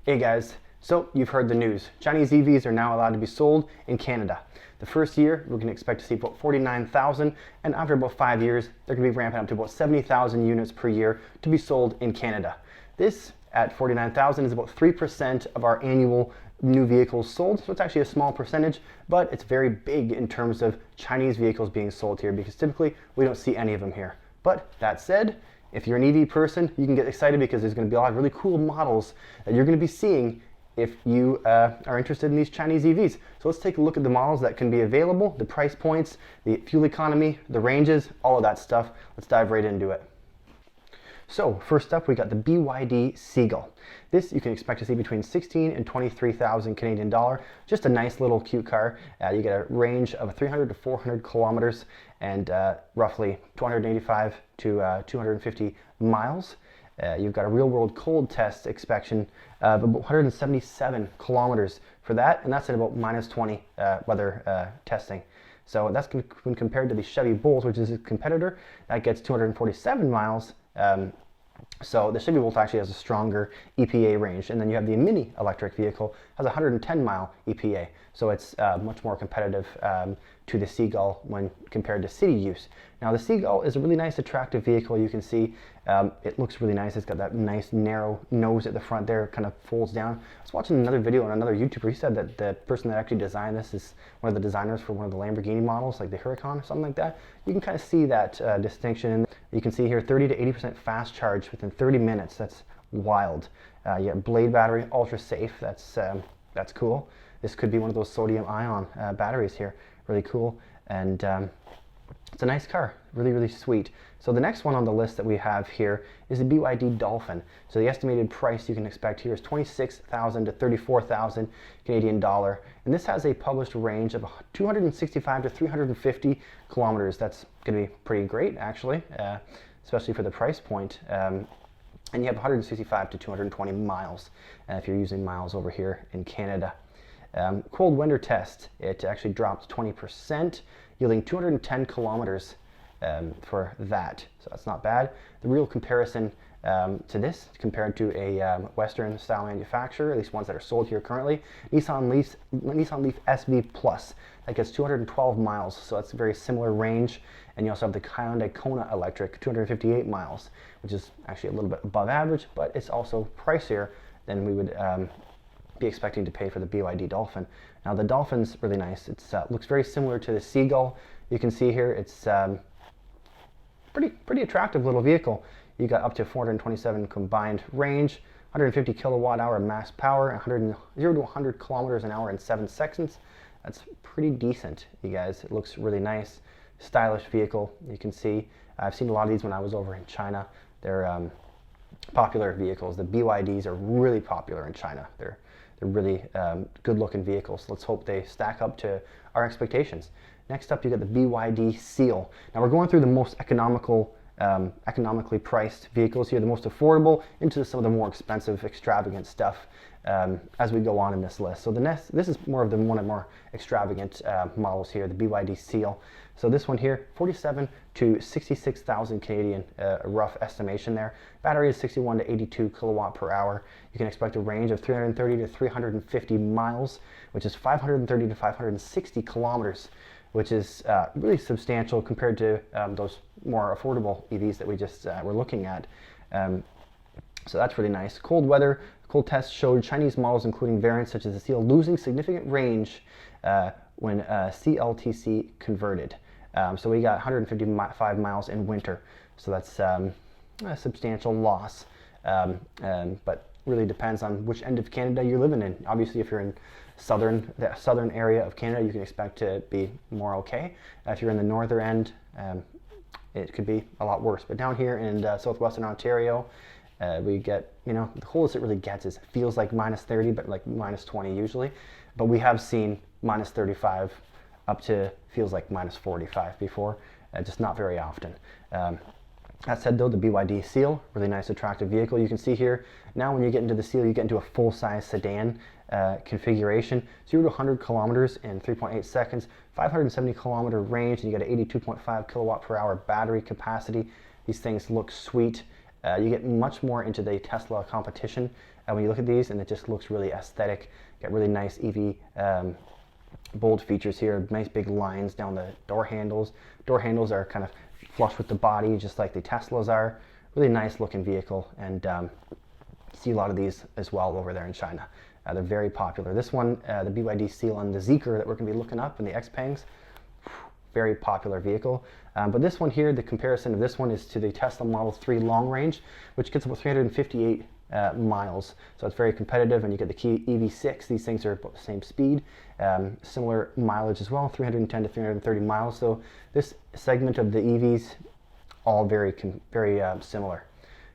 Hey guys, so you've heard the news. Chinese EVs are now allowed to be sold in Canada. The first year, we can expect to see about 49,000, and after about 5 years, they're going to be ramping up to about 70,000 units per year to be sold in Canada. This, at 49,000, is about 3% of our annual new vehicles sold, so it's actually a small percentage, but it's very big in terms of Chinese vehicles being sold here, because typically we don't see any of them here. But that said, if you're an EV person, you can get excited because there's going to be a lot of really cool models that you're going to be seeing if you are interested in these Chinese EVs. So let's take a look at the models that can be available, the price points, the fuel economy, the ranges, all of that stuff. Let's dive right into it. So first up, we got the BYD Seagull. This you can expect to see between 16 and 23,000 Canadian dollar. Just a nice little cute car. You get a range of 300 to 400 kilometers and roughly 285 to 250 miles. You've got a real-world cold test inspection of about 177 kilometers for that, and that's at about minus 20 weather testing. So that's when compared to the Chevy Bolt, which is a competitor, that gets 247 miles. So the Chevy Bolt actually has a stronger EPA range, and then you have the Mini electric vehicle has a 110 mile EPA, so it's much more competitive to the Seagull when compared to city use. Now the Seagull is a really nice, attractive vehicle. You can see it looks really nice. It's got that nice narrow nose at the front there, kind of folds down. I was watching another video on another YouTuber. He said that the person that actually designed this is one of the designers for one of the Lamborghini models, like the Huracan or something like that. You can kind of see that distinction. You can see here 30 to 80% fast charge within 30 minutes. That's wild. You have blade battery, ultra safe. That's cool. This could be one of those sodium ion batteries here. Really cool. And it's a nice car, really, really sweet. So the next one on the list that we have here is the BYD Dolphin. So the estimated price you can expect here is 26,000 to 34,000 Canadian dollar. And this has a published range of 265 to 350 kilometers. That's going to be pretty great, actually, especially for the price point. And you have 165 to 220 miles if you're using miles over here in Canada. Cold winter test, it actually dropped 20%, yielding 210 kilometers for that. So that's not bad. The real comparison to this, compared to a Western style manufacturer, at least ones that are sold here currently, Nissan Leaf SV Plus. That gets 212 miles, so that's a very similar range. And you also have the Hyundai Kona Electric, 258 miles, which is actually a little bit above average, but it's also pricier than we would be expecting to pay for the BYD Dolphin. Now the Dolphin's really nice. It looks very similar to the Seagull. You can see here it's pretty attractive little vehicle. You got up to 427 combined range, 150 kilowatt hour max power, 0 to 100 kilometers an hour in 7 seconds. That's pretty decent, you guys. It looks really nice, stylish vehicle. You can see I've seen a lot of these when I was over in China. They're popular vehicles. The BYDs are really popular in China. They're really good-looking vehicles. Let's hope they stack up to our expectations. Next up, you got the BYD Seal. Now we're going through the most economically priced vehicles here, the most affordable, into some of the more expensive, extravagant stuff as we go on in this list. So this is more of the one of the more extravagant models here, the BYD Seal. So this one here, 47 to 66,000 Canadian, a rough estimation there. Battery is 61 to 82 kilowatt per hour. You can expect a range of 330 to 350 miles, which is 530 to 560 kilometers, which is really substantial compared to those more affordable EVs that we just were looking at. So that's really nice. Cold weather, cold tests showed Chinese models, including variants such as the Seal, losing significant range when CLTC converted. So we got 155 miles in winter. So that's a substantial loss. But really depends on which end of Canada you're living in. Obviously, if you're in the southern area of Canada, you can expect to be more okay. If you're in the northern end, it could be a lot worse. But down here in southwestern Ontario, we get, the coldest it really gets is, feels like minus 30, but like minus 20 usually. But we have seen minus 35 up to feels like minus 45 before, just not very often. That said though, the BYD Seal, really nice attractive vehicle. You can see here, now when you get into the Seal, you get into a full-size sedan configuration, 0 to 100 kilometers in 3.8 seconds, 570 kilometer range, and you got an 82.5 kilowatt per hour battery capacity. These things look sweet. You get much more into the Tesla competition when you look at these, and it just looks really aesthetic. Got really nice EV bold features here, nice big lines down the door handles. Door handles are kind of flush with the body, just like the Teslas are. Really nice looking vehicle, and you see a lot of these as well over there in China. They're very popular. This one, the BYD Seal and the Zeekr that we're going to be looking up, and the XPengs, very popular vehicle. But this one here, the comparison of this one is to the Tesla Model 3 long range, which gets about 358 miles. So it's very competitive, and you get the Kia EV6. These things are about the same speed, similar mileage as well, 310 to 330 miles. So this segment of the EVs, all very similar.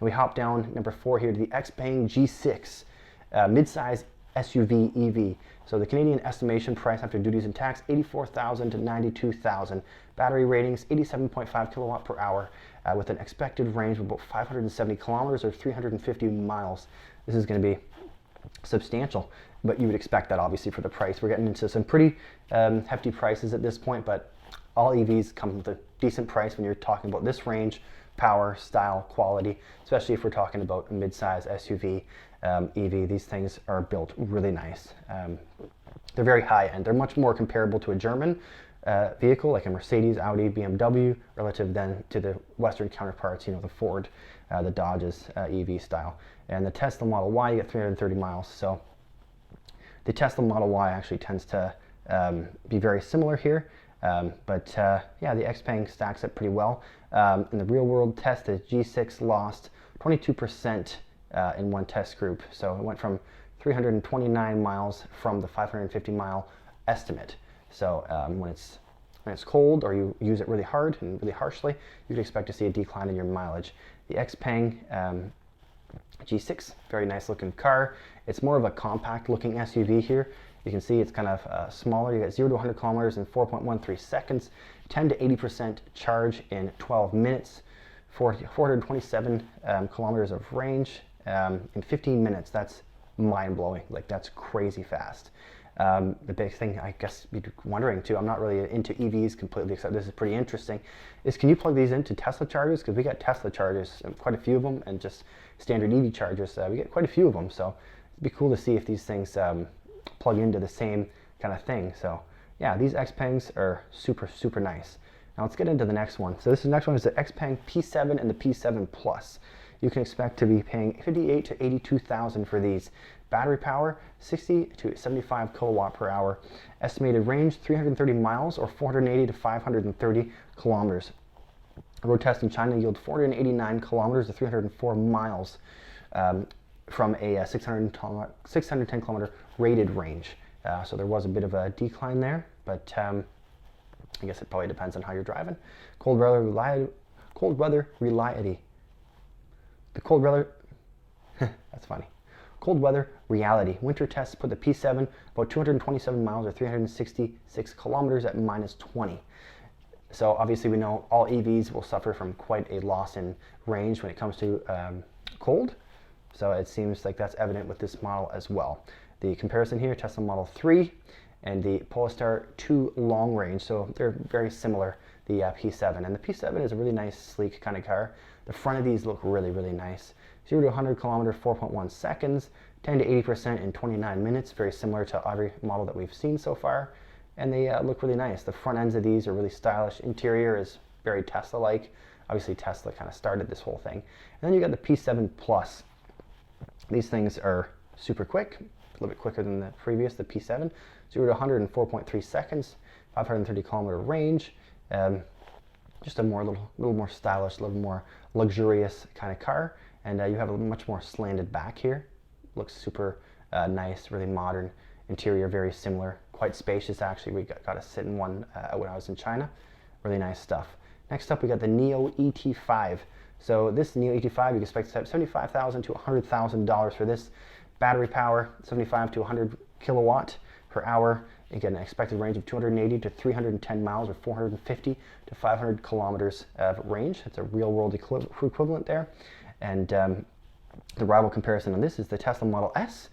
Now we hop down number 4 here to the XPeng G6 midsize SUV EV. So the Canadian estimation price after duties and tax, $84,000 to $92,000. Battery ratings, 87.5 kilowatt per hour, with an expected range of about 570 kilometers or 350 miles. This is going to be substantial, but you would expect that obviously for the price. We're getting into some pretty hefty prices at this point, but all EVs come with a decent price when you're talking about this range, power, style, quality, especially if we're talking about a mid-size SUV EV. These things are built really nice. They're very high-end. They're much more comparable to a German vehicle like a Mercedes, Audi, BMW, relative then to the Western counterparts, you know, the Ford, the Dodge's EV style. And the Tesla Model Y, you get 330 miles. So the Tesla Model Y actually tends to be very similar here. But yeah, the XPeng stacks up pretty well. In the real world test, the G6 lost 22% in one test group. So it went from 329 miles from the 550 mile estimate. So when it's cold or you use it really hard and really harshly, you'd expect to see a decline in your mileage. The XPeng G6, very nice looking car. It's more of a compact looking SUV here. You can see it's kind of smaller. You get 0 to 100 kilometers in 4.13 seconds, 10 to 80% charge in 12 minutes, 427 kilometers of range in 15 minutes. That's mind-blowing. Like, that's crazy fast. The big thing I guess you're wondering too, I'm not really into EVs completely, except this is pretty interesting, is can you plug these into Tesla chargers? Because we got Tesla chargers, quite a few of them, and just standard EV chargers, we get quite a few of them. So it'd be cool to see if these things plug into the same kind of thing. So yeah, these XPengs are super nice. Now let's get into the next one. So this next one is the XPeng P7 and the P7 Plus. You can expect to be paying $58,000 to $82,000 for these. Battery power, 60 to 75 kilowatt per hour. Estimated range, 330 miles or 480 to 530 kilometers. Road test in China yield 489 kilometers to 304 miles from a 610 kilometer rated range. So there was a bit of a decline there, but I guess it probably depends on how you're driving. Cold weather reliability. The cold weather, that's funny. Cold weather reality. Winter tests put the P7 about 227 miles or 366 kilometers at minus 20. So obviously we know all EVs will suffer from quite a loss in range when it comes to cold. So it seems like that's evident with this model as well. The comparison here, Tesla Model 3 and the Polestar 2 long range. So they're very similar, the P7. And the P7 is a really nice, sleek kind of car. The front of these look really nice. 0 to 100 kilometers, 4.1 seconds, 10 to 80% in 29 minutes, very similar to every model that we've seen so far. And they look really nice. The front ends of these are really stylish. Interior is very Tesla-like. Obviously Tesla kind of started this whole thing. And then you got the P7 Plus. These things are super quick, a little bit quicker than the previous, the P7. 0 to 100 in 4.3 seconds, 530 kilometer range. Just a little more stylish, a little more luxurious kind of car. And you have a much more slanted back here. Looks super nice, really modern. Interior very similar, quite spacious actually. We got to sit in one when I was in China. Really nice stuff. Next up we got the Nio ET5. So this Nio ET5 you can expect to have $75,000 to $100,000 for this. Battery power, 75 to 100 kilowatt per hour. You get an expected range of 280 to 310 miles or 450 to 500 kilometers of range. It's a real world equivalent there. And the rival comparison on this is the Tesla Model S,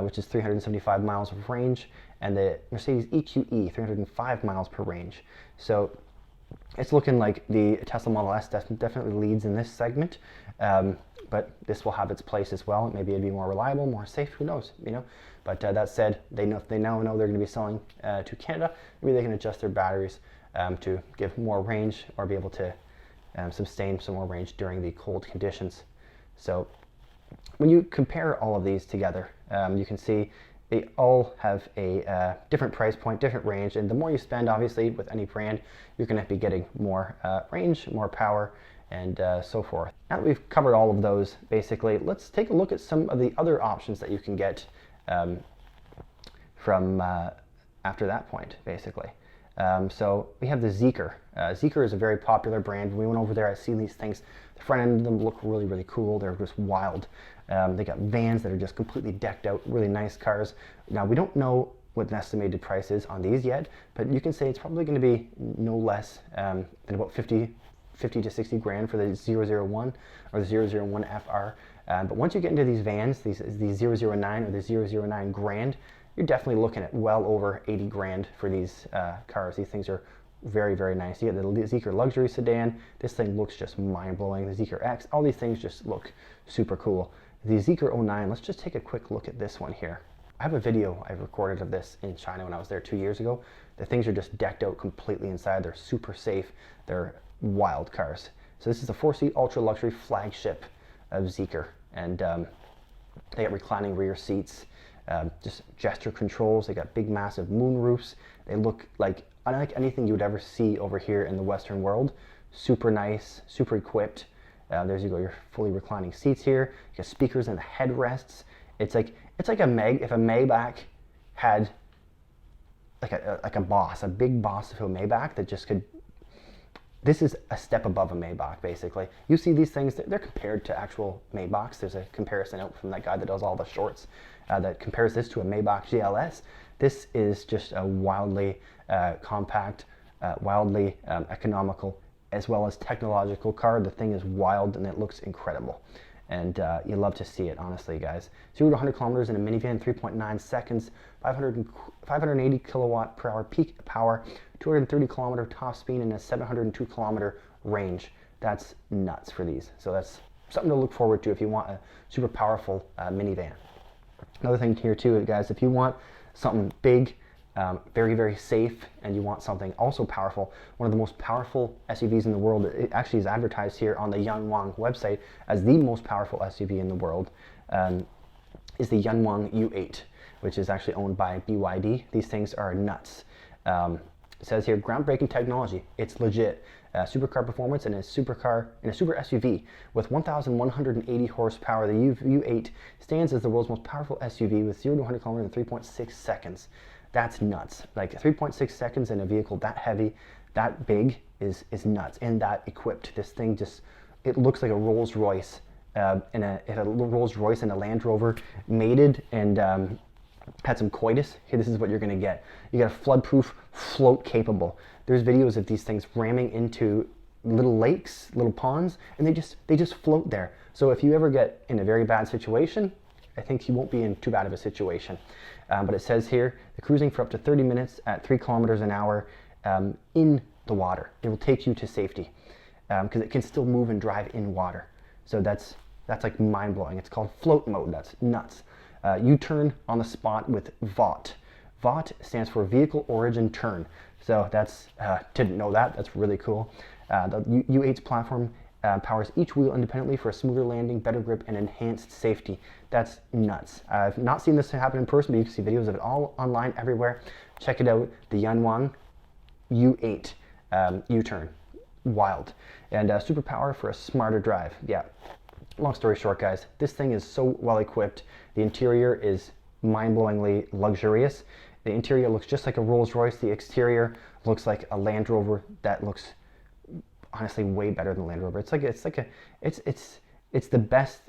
which is 375 miles of range, and the Mercedes EQE, 305 miles per range. So it's looking like the Tesla Model S definitely leads in this segment, but this will have its place as well. Maybe it'd be more reliable, more safe, who knows, you know. But that said, they now know they're going to be selling to Canada. Maybe they can adjust their batteries to give more range or be able to sustain some more range during the cold conditions. So when you compare all of these together, you can see they all have a different price point, different range, and the more you spend, obviously, with any brand, you're going to be getting more range, more power, and so forth. Now that we've covered all of those, basically, let's take a look at some of the other options that you can get from after that point, basically. So we have the Zeekr. Zeekr is a very popular brand. When we went over there, I see these things. The front end of them look really, really cool. They're just wild. They got vans that are just completely decked out, really nice cars. Now, we don't know what the estimated price is on these yet, but you can say it's probably going to be no less than about 50 to 60 grand for the 001 or the 001 FR. But once you get into these vans, these 009 or the 009 Grand, you're definitely looking at well over 80 grand for these cars. These things are very, very nice. You get the Zeekr luxury sedan. This thing looks just mind-blowing. The Zeekr X, all these things just look super cool. The Zeekr 09, let's just take a quick look at this one here. I have a video I recorded of this in China when I was there 2 years ago. The things are just decked out completely inside. They're super safe. They're wild cars. So this is a 4-seat ultra luxury flagship of Zeekr, and they got reclining rear seats, just gesture controls. They got big massive moon roofs. They look like unlike anything you would ever see over here in the Western world. Super nice, super equipped. There's you go, your fully reclining seats here. You got speakers in the headrests. It's like if a Maybach had like a boss, a big boss of a Maybach that just could. This is a step above a Maybach, basically. You see these things, they're compared to actual Maybachs. There's a comparison out from that guy that does all the shorts that compares this to a Maybach GLS. This is just a wildly compact, wildly economical, as well as technological car. The thing is wild and it looks incredible. And you love to see it, honestly, guys. 0 to 100 kilometers in a minivan, 3.9 seconds, 580 kilowatt per hour peak power, 230 kilometer top speed, and a 702 kilometer range. That's nuts for these. So that's something to look forward to if you want a super powerful minivan. Another thing here too, guys, if you want something big, very, very safe, and you want something also powerful, one of the most powerful SUVs in the world, it actually is advertised here on the Yangwang website as the most powerful SUV in the world, is the Yangwang U8, which is actually owned by BYD. These things are nuts. It says here, groundbreaking technology. It's legit. Supercar performance in a super SUV with 1,180 horsepower. The U8 stands as the world's most powerful SUV with 0 to 100 kilometers in 3.6 seconds. That's nuts. Like 3.6 seconds in a vehicle that heavy, that big is nuts, and that equipped. This thing just, it looks like a Rolls Royce, if a Rolls Royce and a Land Rover mated and had some coitus. Here, this is what you're gonna get. You got a floodproof, float capable. There's videos of these things ramming into little lakes, little ponds, and they just float there. So if you ever get in a very bad situation, I think you won't be in too bad of a situation. But it says here, the cruising for up to 30 minutes at 3 kilometers an hour in the water. It will take you to safety because it can still move and drive in water. So that's like mind-blowing. It's called float mode. That's nuts. U-turn on the spot with VOT. VOT stands for Vehicle Origin Turn. So that's, didn't know that. That's really cool. The U8's platform powers each wheel independently for a smoother landing, better grip, and enhanced safety. That's nuts. I've not seen this happen in person, but you can see videos of it all online everywhere. Check it out, the Yangwang U8 U-turn. Wild. And superpower for a smarter drive. Yeah. Long story short, guys, this thing is so well equipped. The interior is mind-blowingly luxurious. The interior looks just like a Rolls Royce. The exterior looks like a Land Rover that looks honestly way better than Land Rover. It's the best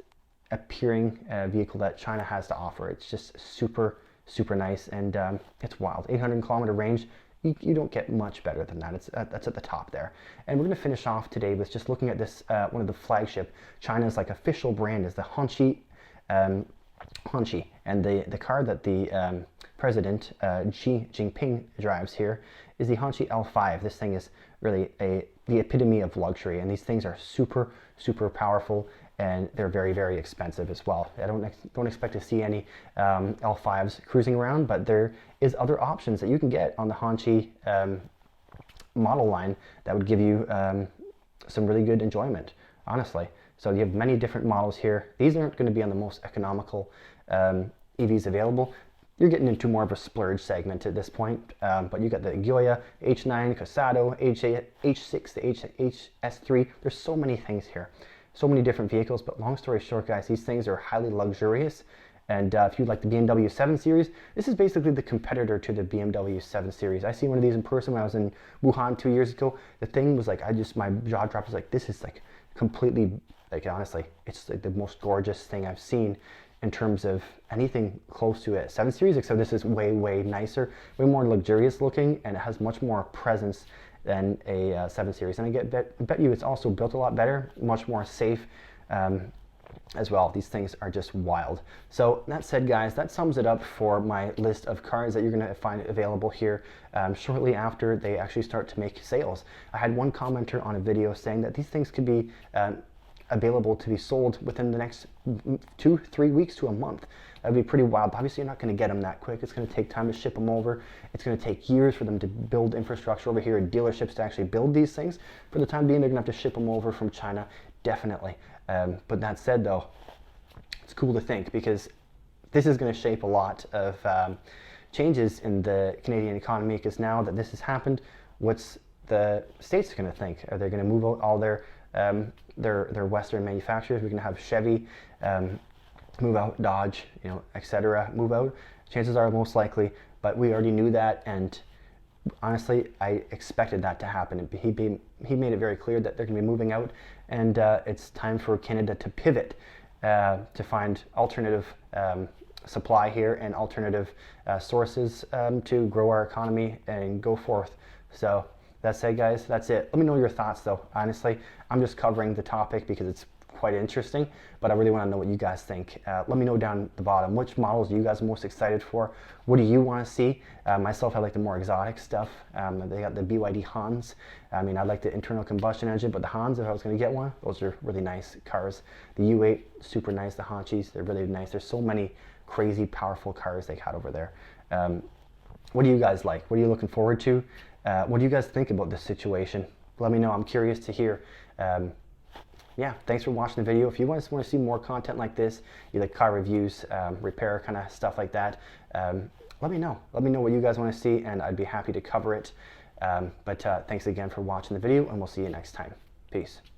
appearing vehicle that China has to offer. It's just super, super nice, and it's wild. 800 kilometer range. You don't get much better than that. That's at the top there. And we're going to finish off today with just looking at this, one of the flagship, China's like official brand is the Hongqi, and the car that the president, Xi Jinping, drives here, is the Hongqi L5. This thing is really the epitome of luxury, and these things are super, super powerful, and they're very, very expensive as well. I don't expect to see any L5s cruising around, but there is other options that you can get on the Hongqi model line that would give you some really good enjoyment, honestly. So you have many different models here. These aren't going to be on the most economical EVs available. You're getting into more of a splurge segment at this point, but you got the Gioia, H9, Casado, H6, the HS3. There's so many things here, so many different vehicles, but long story short, guys, these things are highly luxurious. And if you like the BMW 7 Series, this is basically the competitor to the BMW 7 Series. I seen one of these in person when I was in Wuhan 2 years ago. The thing was like, my jaw dropped. Was like, this is like completely, like honestly, it's like the most gorgeous thing I've seen in terms of anything close to a 7 Series, except this is way, way nicer, way more luxurious looking, and it has much more presence than a 7 Series. And I bet you it's also built a lot better, much more safe, as well. These things are just wild. So that said, guys, that sums it up for my list of cars that you're going to find available here shortly after they actually start to make sales. I had one commenter on a video saying that these things could be available to be sold within the next 2-3 weeks to a month. That'd be pretty wild. Obviously, you're not going to get them that quick. It's going to take time to ship them over. It's going to take years for them to build infrastructure over here and dealerships to actually build these things. For the time being, they're going to have to ship them over from China, definitely. But that said, though, it's cool to think, because this is going to shape a lot of changes in the Canadian economy, because now that this has happened, what's the States going to think? Are they going to move out all their Western manufacturers? We're going to have Chevy move out, Dodge, etc. move out. Chances are most likely, but we already knew that, and honestly, I expected that to happen. He made it very clear that they're going to be moving out, and it's time for Canada to pivot to find alternative supply here and alternative sources to grow our economy and go forth. So that said, guys, that's it. Let me know your thoughts, though. Honestly, I'm just covering the topic because it's quite interesting, but I really want to know what you guys think. Let me know down the bottom, which models are you guys most excited for? What do you want to see? Myself, I like the more exotic stuff. They got the BYD Hans. I mean, I like the internal combustion engine, but the Hans, if I was going to get one, those are really nice cars. The U8, super nice. The Hongqis, they're really nice. There's so many crazy, powerful cars they got over there. What do you guys like? What are you looking forward to? What do you guys think about this situation? Let me know. I'm curious to hear. Yeah, thanks for watching the video. If you want to see more content like this, you like car reviews, repair kind of stuff like that, let me know. Let me know what you guys want to see, and I'd be happy to cover it. But thanks again for watching the video, and we'll see you next time. Peace.